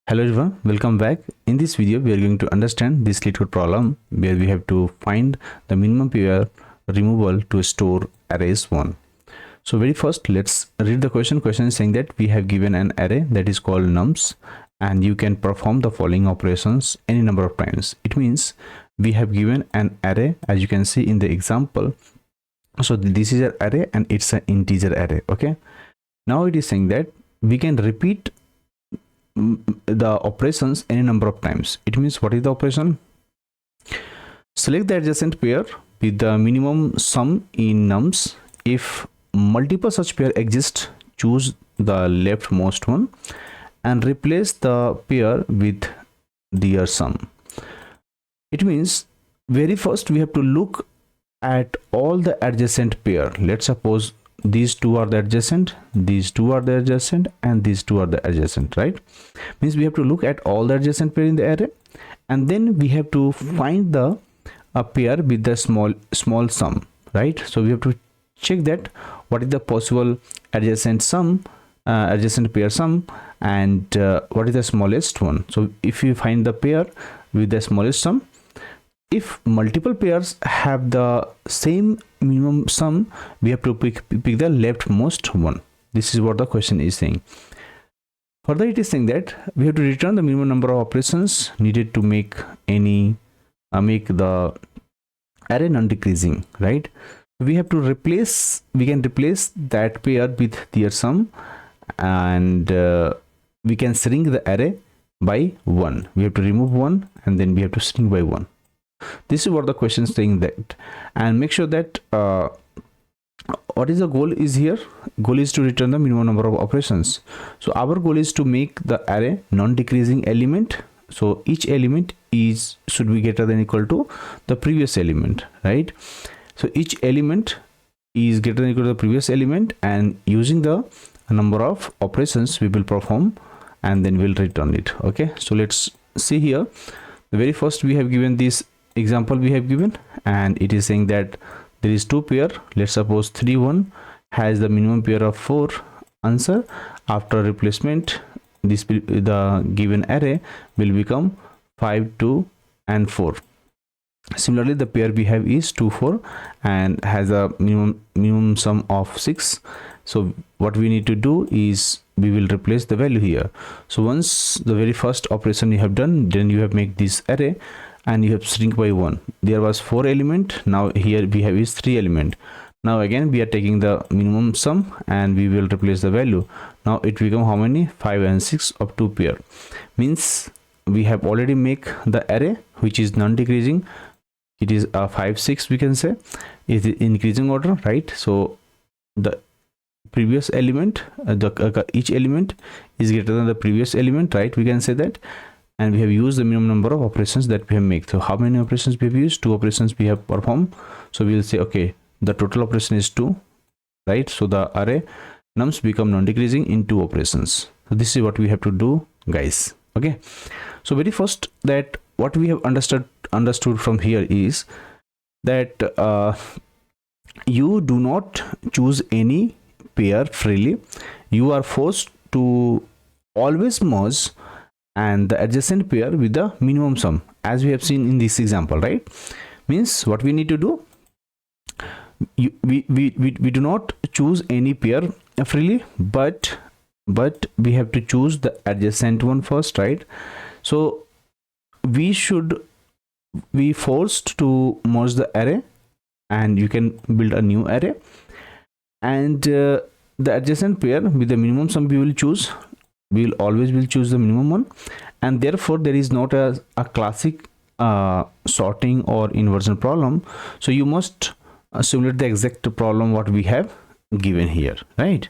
Hello everyone, welcome back. In this video, we are going to understand this Leetcode problem where we have to find the minimum pair removal to store arrays 1. So very first, let's read the question. Question is saying that we have given an array that is called nums and you can perform the following operations any number of times. It means we have given an array as you can see in the example. So this is an array and it's an integer array. Okay. Now it is saying that we can repeat the operations any number of times. It means what is the operation? Select the adjacent pair with the minimum sum in nums. If multiple such pair exist, choose the leftmost one and replace the pair with their sum. It means very first we have to look at all the adjacent pair. Let's suppose these two are the adjacent, these two are the adjacent, and these two are the adjacent, right? Means we have to look at all the adjacent pair in the array, and then we have to find the a pair with the small sum, right? So we have to check that what is the possible adjacent sum, adjacent pair sum, and what is the smallest one. So if you find the pair with the smallest sum, if multiple pairs have the same minimum sum, we have to pick the leftmost one. This is what the question is saying. Further, it is saying that we have to return the minimum number of operations needed to make the array non-decreasing, right? We have to replace, we can replace that pair with their sum, and we can shrink the array by 1. We have to remove 1 and then we have to shrink by 1. This is what the question is saying that, and make sure that what is the goal is here. Goal is to return the minimum number of operations. So our goal is to make the array non-decreasing element. So each element should be greater than or equal to the previous element, right? So each element is greater than or equal to the previous element, and using the number of operations we will perform and then we'll return it. Okay, so let's see here. The very first we have given this example we have given, and it is saying that there is two pair. Let's suppose 3 1 has the minimum pair of 4. Answer after replacement, this the given array will become 5 2 and 4. Similarly, the pair we have is 2 4 and has a minimum sum of 6. So what we need to do is we will replace the value here. So once the very first operation you have done, then you have make this array and you have shrink by 1. There was 4 element, now here we have is 3 element. Now again we are taking the minimum sum and we will replace the value. Now it become how many? 5 and 6 of 2 pair. Means we have already make the array which is non-decreasing. It is a 5 6 we can say. It is increasing order, right? So the previous element, each element is greater than the previous element, right? We can say that. And we have used the minimum number of operations that we have made. So how many operations we have used? 2 operations we have performed. So we will say, okay, the total operation is 2, right? So the array nums become non-decreasing in 2 operations. So this is what we have to do, guys. Okay. So very first, that what we have understood from here is that you do not choose any pair freely. You are forced to always merge and the adjacent pair with the minimum sum, as we have seen in this example, right? Means what we need to do, we do not choose any pair freely, but we have to choose the adjacent one first, right? So we should be forced to merge the array, and you can build a new array, and the adjacent pair with the minimum sum we will choose. We will always choose the minimum one, and therefore there is not a classic sorting or inversion problem. So you must simulate the exact problem what we have given here, right?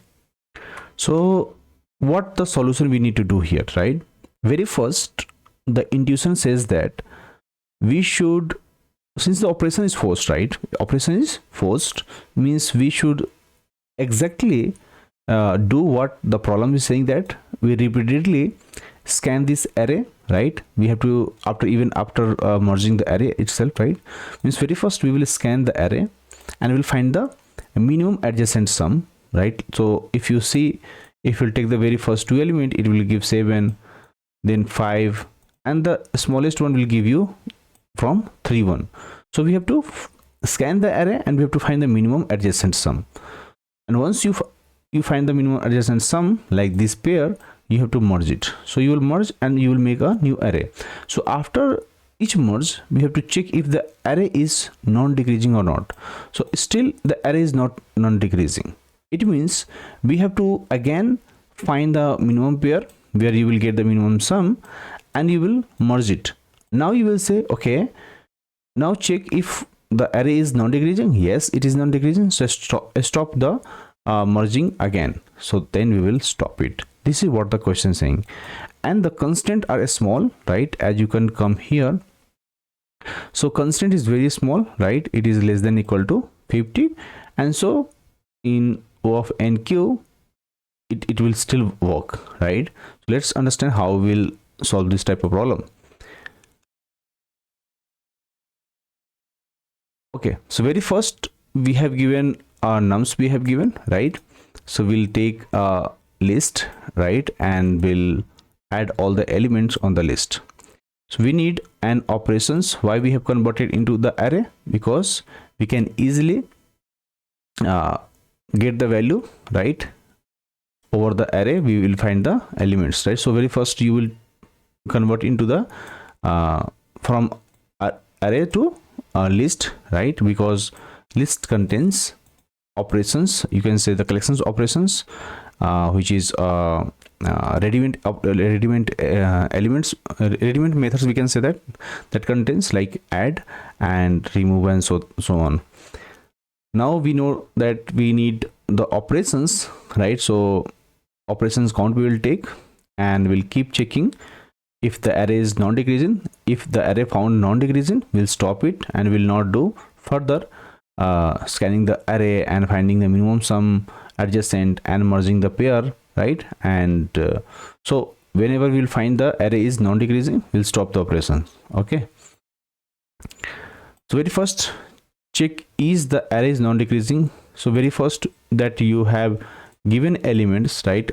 So what the solution we need to do here, right? Very first, the intuition says that we should, since the operation is forced, right? Operation is forced means we should exactly do what the problem is saying, that we repeatedly scan this array, right? We have to after merging the array itself, right? Means very first we will scan the array and we'll find the minimum adjacent sum, right? So if you see, if you'll take the very first 2 element, it will give 7, then 5, and the smallest one will give you from 3 1. So we have to scan the array and we have to find the minimum adjacent sum. And once you find the minimum adjacent sum, like this pair, you have to merge it. So you will merge and you will make a new array. So after each merge, we have to check if the array is non-decreasing or not. So still the array is not non-decreasing. It means we have to again find the minimum pair where you will get the minimum sum and you will merge it. Now you will say, okay, now check if the array is non-decreasing. Yes, it is non-decreasing. So stop the merging again. So then we will stop it. This is what the question is saying. And the constant are small, right? As you can come here. So constant is very small, right? It is less than equal to 50. And so in O of NQ, it will still work, right? So let's understand how we'll solve this type of problem. Okay, so very first we have given our nums we have given, right? So we'll take a list, right, and we'll add all the elements on the list. So we need an operations. Why we have converted into the array? Because we can easily get the value, right? Over the array we will find the elements, right? So very first you will convert into the from array to list, right? Because list contains operations, you can say the collections operations, which is ready-made elements, ready-made methods, we can say that contains like add and remove and so on. Now we know that we need the operations, right? So operations count we will take and we'll keep checking if the array is non-decreasing. If the array found non-decreasing, we'll stop it and will not do further scanning the array and finding the minimum sum, adjacent, and merging the pair, right? And so whenever we'll find the array is non-decreasing, we'll stop the operation. Okay, so very first check is the array is non-decreasing. So very first that you have given elements, right?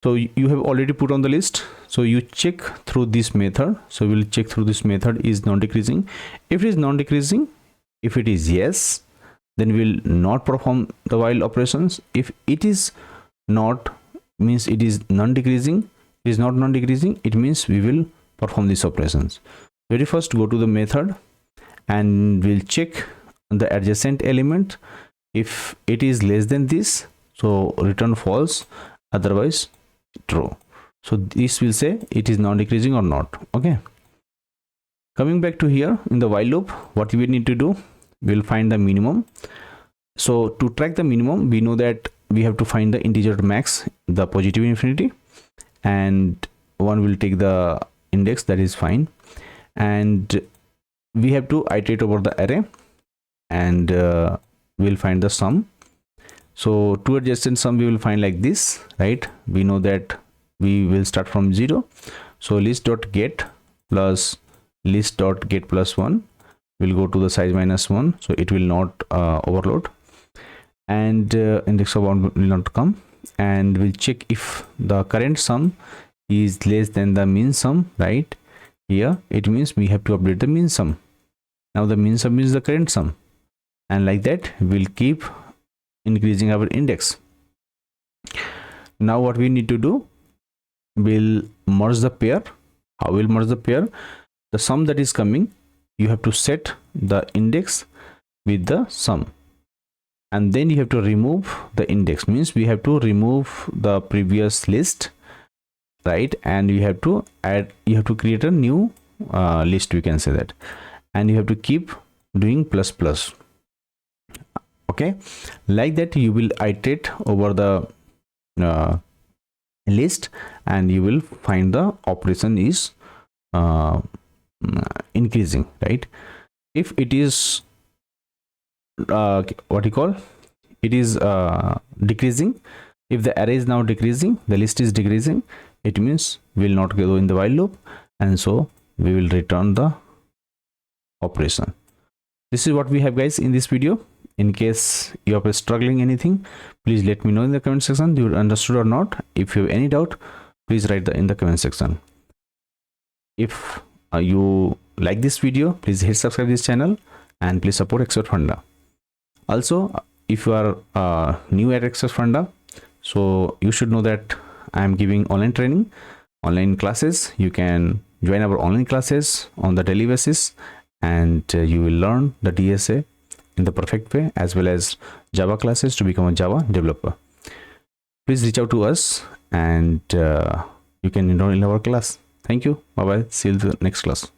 So you have already put on the list, so you check through this method. So we'll check through this method is non-decreasing. If it is non-decreasing, if it is yes, then we'll not perform the while operations. If it is not, means it is non-decreasing, it is not non-decreasing, it means we will perform these operations. Very first go to the method and we'll check the adjacent element. If it is less than this, so return false, otherwise true. So this will say it is non-decreasing or not. Okay, coming back to here in the while loop, what we need to do, we'll find the minimum. So to track the minimum, we know that we have to find the integer max, the positive infinity, and one will take the index, that is fine. And we have to iterate over the array and we'll find the sum. So two adjacent sum we will find like this, right? We know that we will start from 0. So list.get plus list.get plus 1 will go to the size -1, so it will not overload, and index of 1 will not come. And we'll check if the current sum is less than the mean sum, right? Here it means we have to update the mean sum. Now the mean sum is the current sum, and like that we'll keep increasing our index. Now what we need to do, we'll merge the pair. How will merge the pair? The sum that is coming, you have to set the index with the sum, and then you have to remove the index, means we have to remove the previous list, right? And you have to add, you have to create a new list, we can say that, and you have to keep doing plus plus. Okay, like that you will iterate over the list and you will find the operation is increasing, right? If it is what you call, it is decreasing, if the array is now decreasing, the list is decreasing, it means we will not go in the while loop, and so we will return the operation. This is what we have, guys, in this video. In case you are struggling anything, please let me know in the comment section you understood or not. If you have any doubt, please write in the comment section. If you like this video, please hit subscribe this channel and please support ExpertFunda. Also, if you are new at ExpertFunda, so you should know that I am giving online training, online classes. You can join our online classes on the daily basis, and you will learn the DSA in the perfect way, as well as Java classes to become a Java developer. Please reach out to us, and you can enroll in our class. Thank you. Bye bye. See you in the next class.